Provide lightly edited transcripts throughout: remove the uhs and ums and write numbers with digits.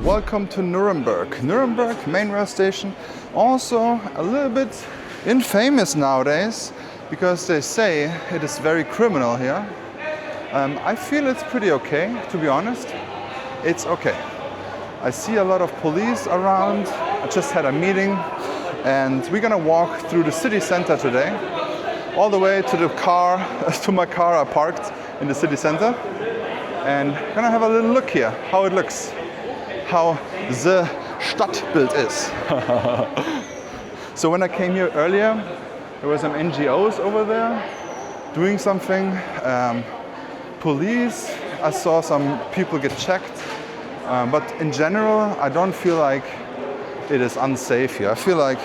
Welcome to Nuremberg. Nuremberg Main Railway Station, also a little bit infamous nowadays because they say it is very criminal here. I feel it's pretty okay, to be honest. It's okay. I see a lot of police around. I just had a meeting and we're gonna walk through the city center today, all the way to the car, to my car I parked in the city center, and gonna have a little look here, how it looks, how the Stadtbild is. So when I came here earlier, there were some NGOs over there doing something. Police, I saw some people get checked, but in general, I don't feel like it is unsafe here. I feel like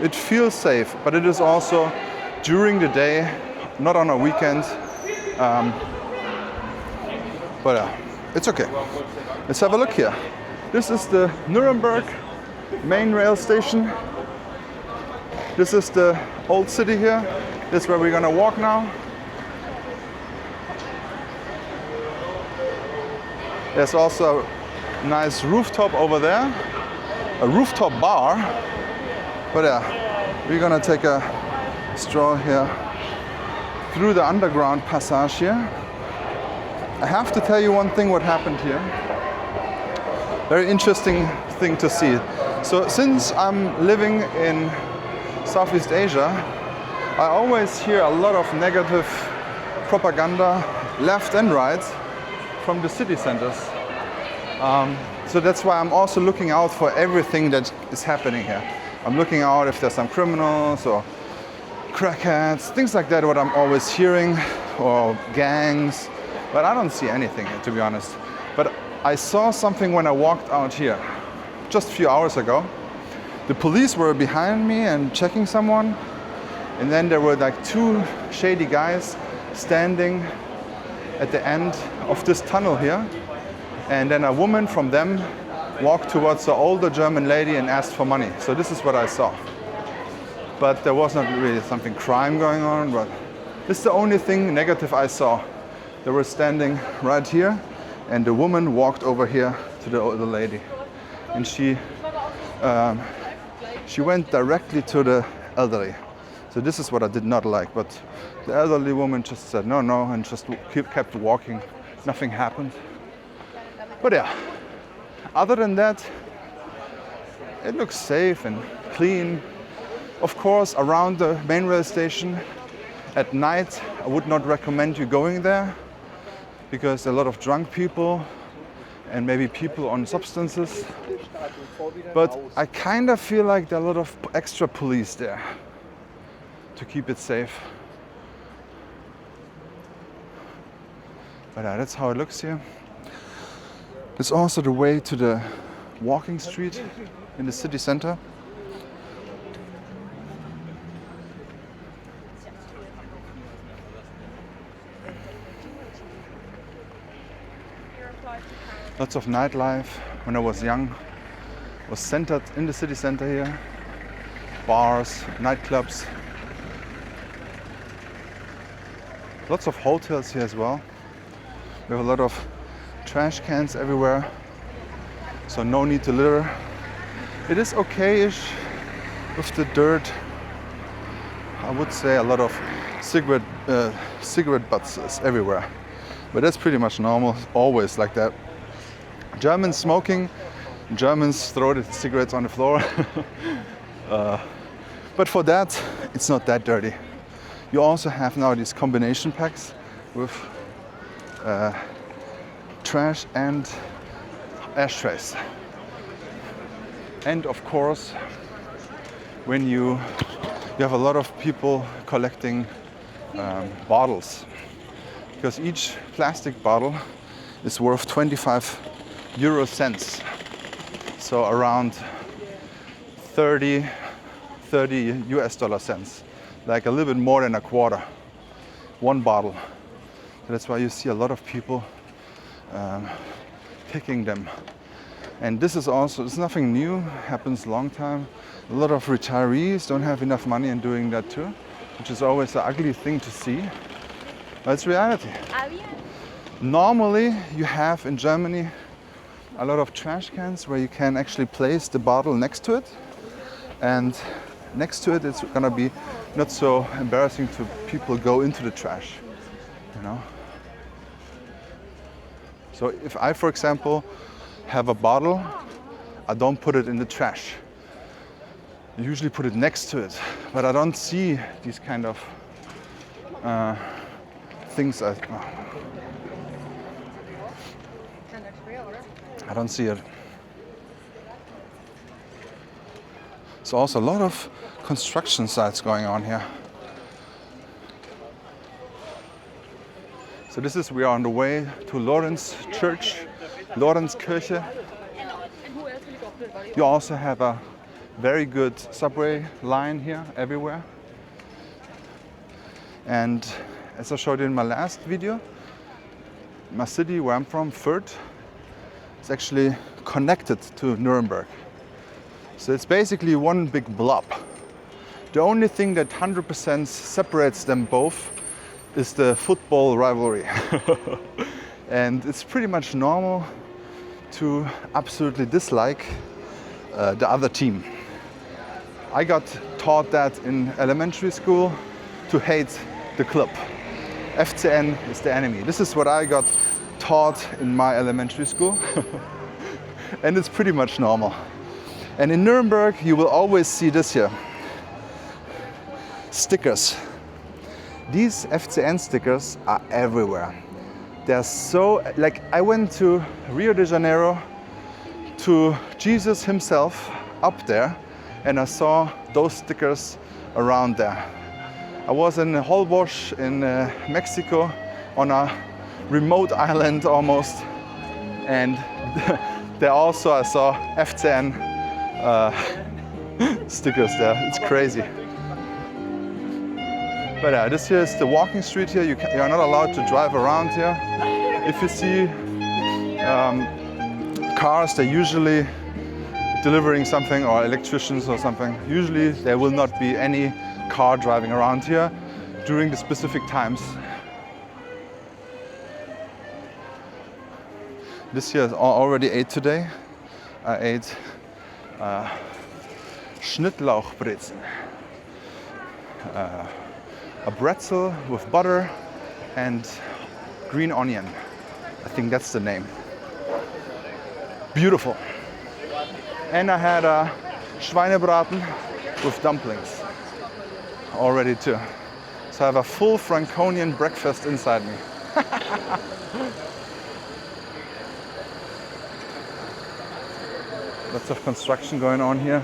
it feels safe, but it is also during the day, not on a weekend. But it's okay. Let's have a look here. This is the Nuremberg Main Rail Station. This is the old city here. This is where we're gonna walk now. There's also a nice rooftop over there, a rooftop bar. But yeah, we're gonna take a stroll here through the underground passage here. I have to tell you one thing what happened here. Very interesting thing to see. So since I'm living in Southeast Asia, I always hear a lot of negative propaganda left and right from the city centers. So that's why I'm also looking out for everything that is happening here. I'm looking out if there's some criminals or crackheads, things like that, what I'm always hearing, or gangs, but I don't see anything here, to be honest. But I saw something when I walked out here just a few hours ago. The police were behind me and checking someone, and then there were like two shady guys standing at the end of this tunnel here, and then a woman from them walked towards the older German lady and asked for money. So this is what I saw. But there was not really something crime going on, but this is the only thing negative I saw. They were standing right here, and the woman walked over here to the older lady, and she went directly to the elderly. So this is what I did not like, but the elderly woman just said no, and just kept walking. Nothing happened. But yeah, other than that, it looks safe and clean. Of course, around the main rail station at night, I would not recommend you going there because a lot of drunk people and maybe people on substances. But I kind of feel like there are a lot of extra police there to keep it safe. But that's how it looks here. It's also the way to the walking street in the city center. Lots of nightlife. When I was young, was centered in the city center here. Bars, nightclubs. Lots of hotels here as well. We have a lot of trash cans everywhere, so no need to litter. It is okay-ish with the dirt. I would say a lot of cigarette butts is everywhere, but that's pretty much normal, always like that. Germans smoking, Germans throw the cigarettes on the floor. But for that, it's not that dirty. You also have now these combination packs with trash and ashtrays. And of course, when you have a lot of people collecting bottles, because each plastic bottle is worth 25 euro cents, so around 30 US dollar cents, like a little bit more than a quarter, one bottle. So that's why you see a lot of people picking them. And this is also, it's nothing new, happens a long time. A lot of retirees don't have enough money and doing that too, which is always an ugly thing to see, but it's reality. Normally you have in Germany a lot of trash cans where you can actually place the bottle next to it. And next to it, it's gonna be not so embarrassing to people go into the trash, you know. So if I, for example, have a bottle, I don't put it in the trash. I usually put it next to it, but I don't see these kind of things. I don't see it. There's also a lot of construction sites going on here. So this is, we are on the way to Lorenz Church, Lorenzkirche. You also have a very good subway line here everywhere. And as I showed you in my last video, my city where I'm from, Fürth, is actually connected to Nuremberg. So it's basically one big blob. The only thing that 100% separates them both is the football rivalry. And it's pretty much normal to absolutely dislike the other team. I got taught that in elementary school, to hate the club. FCN is the enemy. This is what I got taught in my elementary school. And it's pretty much normal. And in Nuremberg, you will always see this here. Stickers. These FCN stickers are everywhere. They're so, like, I went to Rio de Janeiro to Jesus himself up there, and I saw those stickers around there. I was in Holbox in Mexico on a remote island almost, and there also I saw FCN stickers there. It's crazy. But yeah, this here is the walking street here. You are not allowed to drive around here. If you see cars, they're usually delivering something, or electricians or something. Usually there will not be any car driving around here during the specific times. This year I already ate today. I ate Schnittlauchbrezen. A pretzel with butter and green onion. I think that's the name. Beautiful. And I had a Schweinebraten with dumplings already too. So I have a full Franconian breakfast inside me. Lots of construction going on here.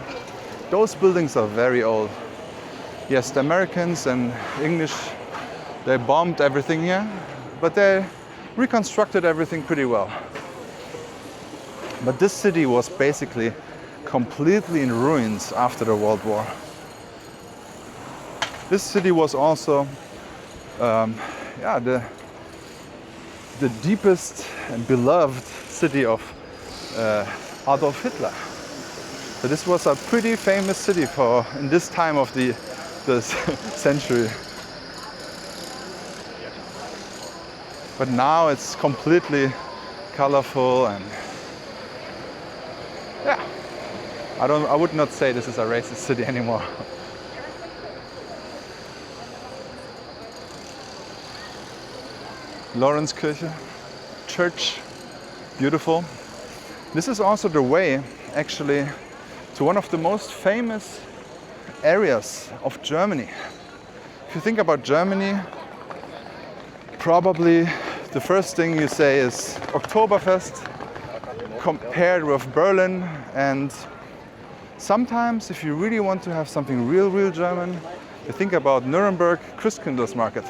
Those buildings are very old. Yes, the Americans and English, they bombed everything here, but they reconstructed everything pretty well. But this city was basically completely in ruins after the World War. This city was also the deepest and beloved city of Adolf Hitler. So this was a pretty famous city for in this time of the century. But now it's completely colorful, and yeah, I would not say this is a racist city anymore. Lorenzkirche church, beautiful. This is also the way actually to one of the most famous areas of Germany. If you think about Germany, probably the first thing you say is Oktoberfest compared with Berlin, and sometimes if you really want to have something real German, you think about Nuremberg Christkindlesmarkt.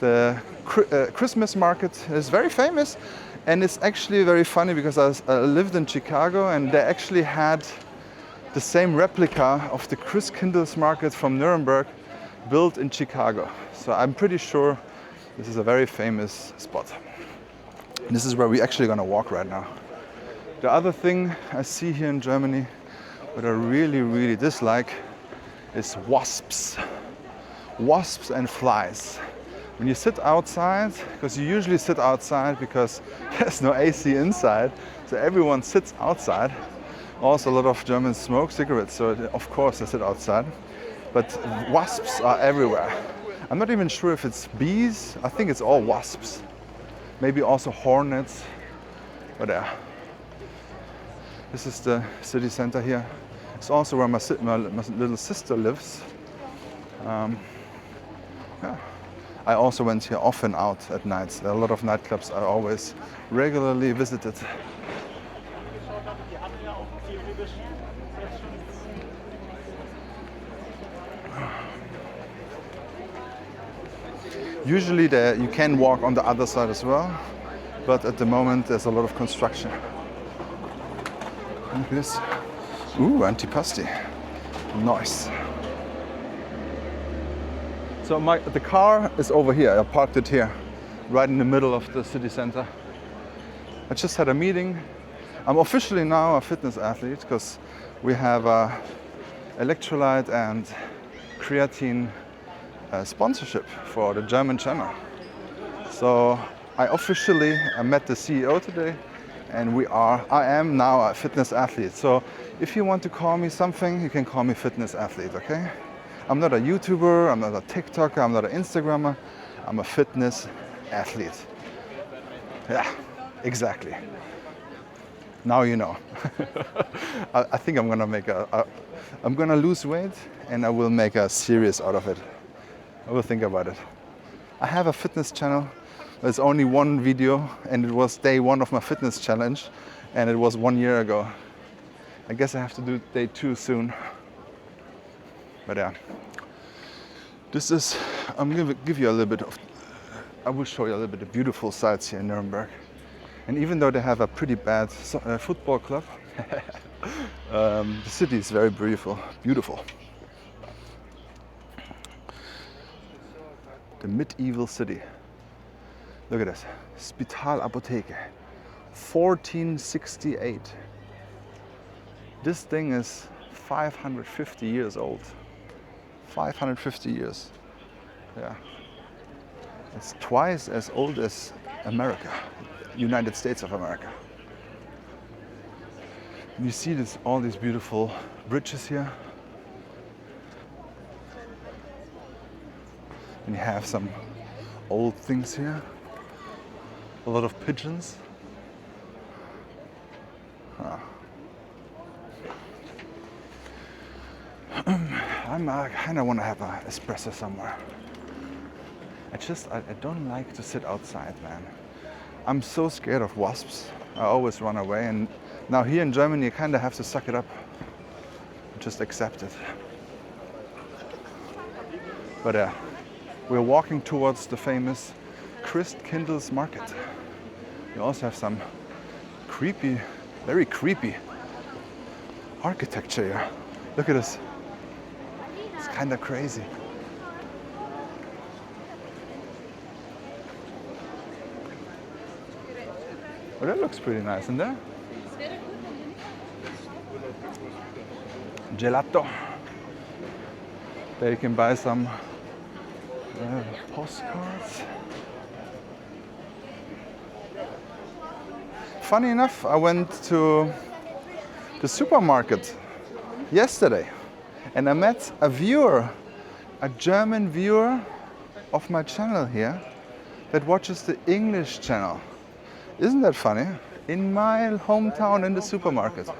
The Christmas market is very famous, and it's actually very funny because I lived in Chicago, and they actually had the same replica of the Christkindlesmarkt from Nuremberg built in Chicago. So I'm pretty sure this is a very famous spot. And this is where we're actually gonna walk right now. The other thing I see here in Germany, what I really dislike, is wasps. Wasps and flies. When you sit outside, because you usually sit outside because there's no AC inside, so everyone sits outside. Also a lot of Germans smoke cigarettes, so of course they sit outside. But wasps are everywhere. I'm not even sure if it's bees. I think it's all wasps. Maybe also hornets. But yeah. This is the city center here. It's also where my little sister lives. Yeah. I also went here often out at nights. There are a lot of nightclubs I always regularly visited. Usually you can walk on the other side as well, but at the moment there's a lot of construction. Look at this. Ooh, antipasti. Nice. So the car is over here. I parked it here, right in the middle of the city center. I just had a meeting. I'm officially now a fitness athlete because we have electrolyte and creatine sponsorship for the German channel. So I met the CEO today, and I am now a fitness athlete. So if you want to call me something, you can call me fitness athlete, okay? I'm not a YouTuber, I'm not a TikToker, I'm not an Instagrammer, I'm a fitness athlete. Yeah, exactly. Now you know. I think I'm gonna lose weight and I will make a series out of it. I will think about it. I have a fitness channel. There's only one video and it was day 1 of my fitness challenge and it was 1 year ago. I guess I have to do day 2 soon. But yeah, I'm gonna give you a little bit of, I will show you a little bit of beautiful sights here in Nuremberg. And even though they have a pretty bad football club, the city is very beautiful. The medieval city. Look at this. Spital Apotheke. 1468. This thing is 550 years old. 550 years. Yeah. It's twice as old as America, United States of America. And you see all these beautiful bridges here. And you have some old things here. A lot of pigeons. I kind of want to have an espresso somewhere. I don't like to sit outside, man. I'm so scared of wasps. I always run away, and now here in Germany you kind of have to suck it up. Just accept it. But we're walking towards the famous Christkindlesmarkt. You also have some very creepy architecture here. Look at this. It's kind of crazy. Oh, that looks pretty nice in there. Gelato. There you can buy some postcards. Funny enough, I went to the supermarket yesterday and I met a German viewer of my channel here that watches the English channel. Isn't that funny? In my hometown in the supermarket.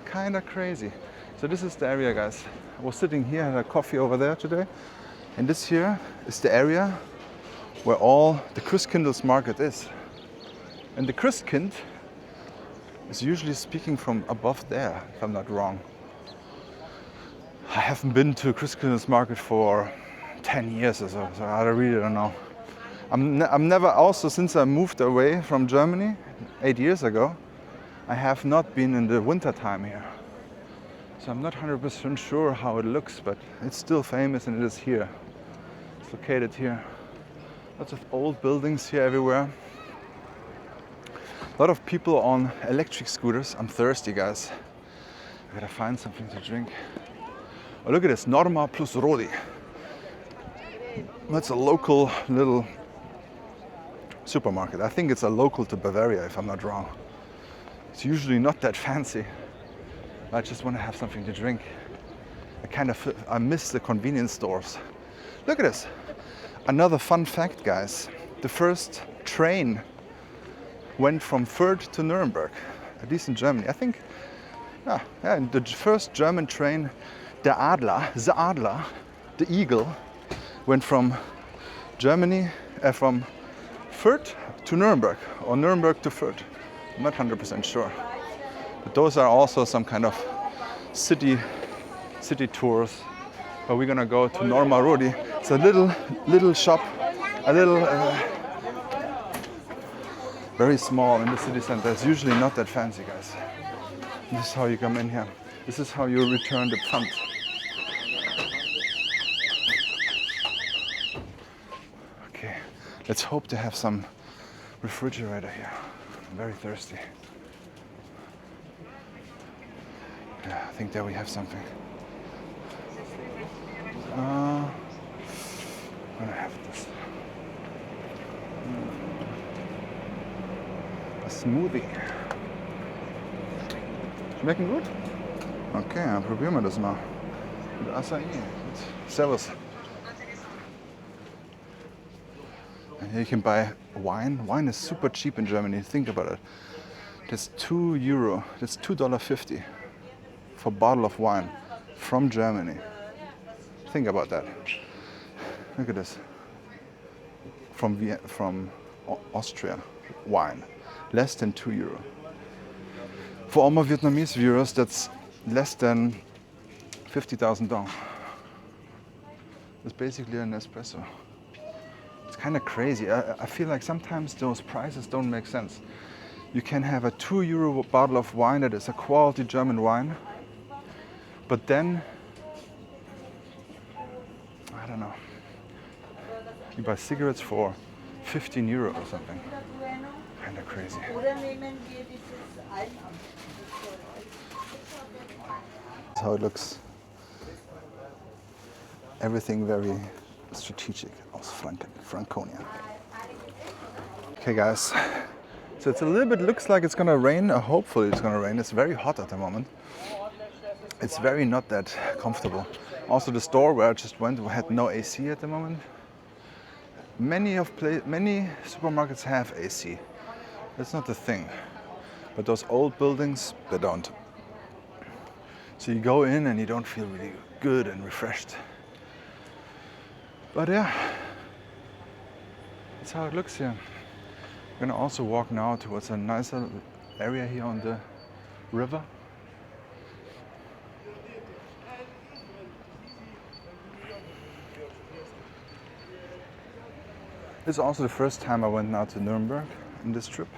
Kind of crazy. So this is the area, guys. I was sitting here, had a coffee over there today. And this here is the area where all the Christkindlesmarkt is. And the Christkind is usually speaking from above there, if I'm not wrong. I haven't been to Christkindlesmarkt for 10 years or so I really don't know. I'm never, also since I moved away from Germany 8 years ago, I have not been in the winter time here. So I'm not 100% sure how it looks, but it's still famous and it is here. It's located here. Lots of old buildings here everywhere. A lot of people on electric scooters. I'm thirsty, guys. I gotta find something to drink. Oh, look at this, Norma plus Rodi. That's a local little supermarket. I think it's a local to Bavaria, if I'm not wrong. It's usually not that fancy. I just want to have something to drink. I miss the convenience stores. Look at this. Another fun fact, guys. The first train went from Fürth to Nuremberg, at least in Germany. I think, the first German train, the Adler, the Eagle, went from Germany, from Fürth to Nuremberg, or Nuremberg to Fürth. I'm not 100% sure. But those are also some kind of city tours. But we're gonna go to Norma Rodi. It's a little shop, a little very small in the city center. It's usually not that fancy, guys. This is how you come in here. This is how you return the pfand. Okay, let's hope to have some refrigerator here. I'm very thirsty. Yeah, I think there we have something. I'm gonna have this. A smoothie. Schmecken gut? Okay, dann probieren wir das mal. Mit Acai. Servus. And here you can buy wine. Wine is super cheap in Germany. Think about it. That's €2. That's $2.50 for a bottle of wine from Germany. Think about that. Look at this. From Austria, wine. Less than €2. For all my Vietnamese viewers, that's less than 50,000 dong. It's basically an espresso. It's kind of crazy. I feel like sometimes those prices don't make sense. You can have a €2 bottle of wine that is a quality German wine, but then, I don't know, you buy cigarettes for €15 or something. Kind of crazy. That's how it looks. Everything very strategic aus Franconia. Okay, guys. So it's a little bit, looks like it's gonna rain, or hopefully it's gonna rain. It's very hot at the moment. It's very not that comfortable. Also the store where I just went had no AC at the moment. Many supermarkets have AC. That's not the thing. But those old buildings, they don't. So you go in and you don't feel really good and refreshed. But yeah, that's how it looks here. We're gonna also walk now towards a nicer area here on the river. This is also the first time I went now to Nuremberg in this trip.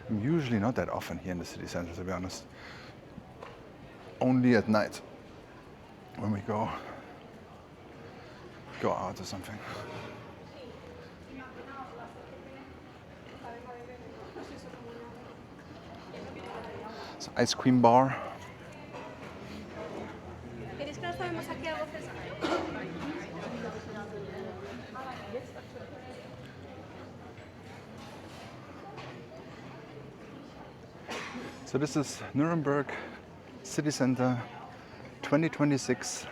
I'm usually not that often here in the city center, to be honest. Only at night when we go out or something. It's an ice cream bar. So this is Nuremberg City Center 2026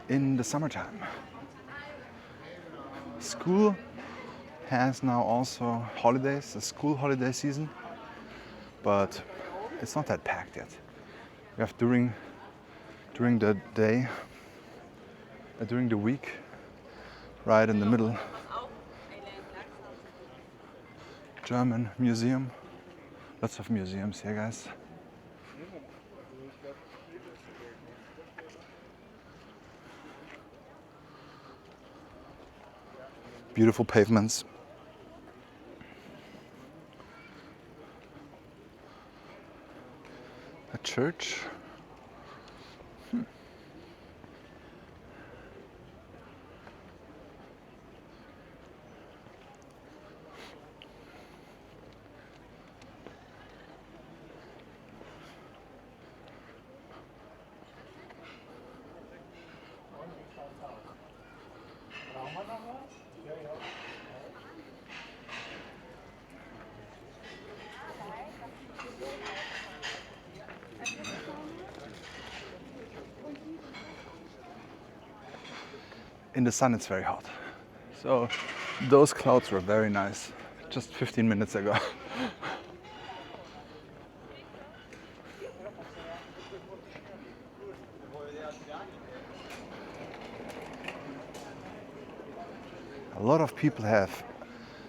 in the summertime. School has now also holidays, the school holiday season, but it's not that packed yet. We have during the day, during the week, right in the middle, German museum. Lots of museums here, guys. Beautiful pavements. A church. in the sun it's very hot. So those clouds were very nice just 15 minutes ago. A lot of people have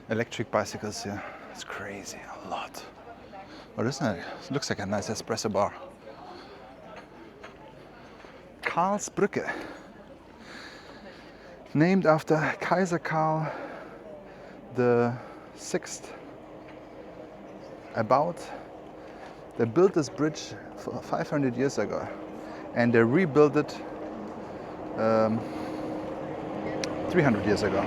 electric bicycles here. It's crazy, a lot. Oh, isn't it? It looks like a nice espresso bar. Karlsbrücke, named after Kaiser Karl the Sixth. They built this bridge 500 years ago, and they rebuilt it 300 years ago.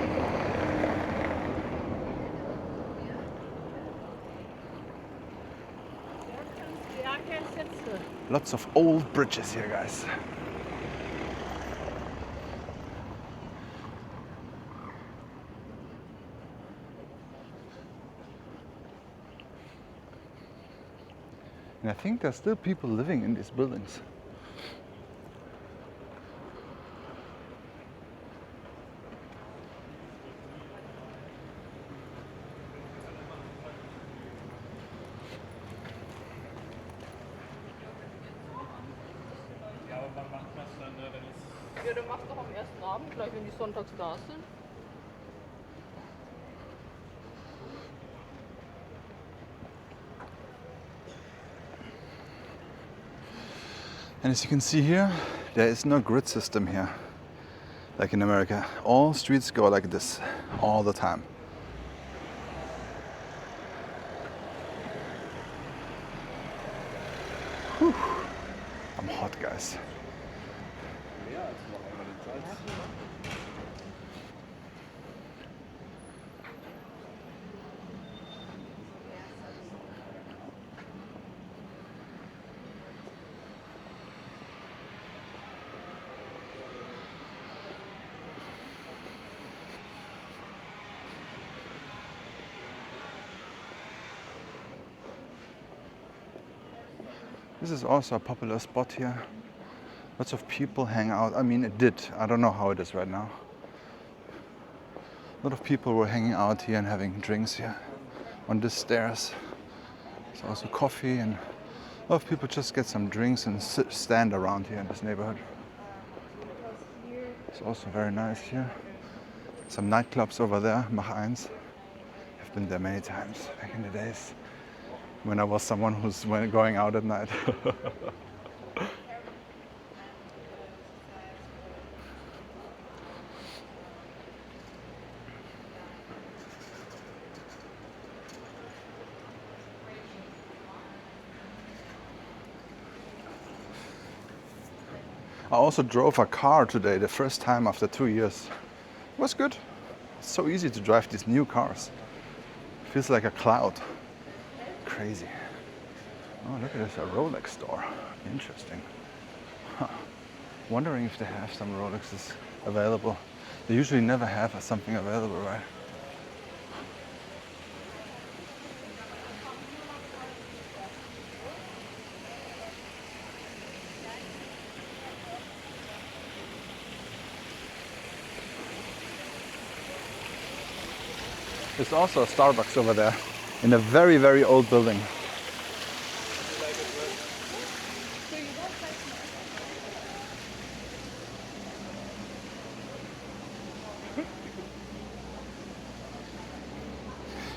Lots of old bridges here, guys. And I think there's still people living in these buildings. Ja, dann machst du doch am ersten Abend, gleich wenn die sonntags da sind. And as you can see here, there is no grid system here, like in America. All streets go like this all the time. Whew. I'm hot, guys. This is also a popular spot here. Lots of people hang out. I mean, it did. I don't know how it is right now. A lot of people were hanging out here and having drinks here on the stairs. There's also coffee, and a lot of people just get some drinks and stand around here in this neighborhood. It's also very nice here. Some nightclubs over there, Mach 1. I've been there many times back in the days when I was someone who's going out at night. I also drove a car today, the first time after 2 years. It was good. It's so easy to drive these new cars. Feels like a cloud. Crazy. Oh, look at this, a Rolex store. Interesting. Huh. Wondering if they have some Rolexes available. They usually never have something available, right? There's also a Starbucks over there in a very, very old building.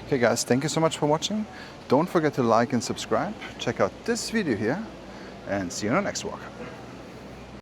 Okay guys, thank you so much for watching. Don't forget to like and subscribe. Check out this video here and see you on the next walk.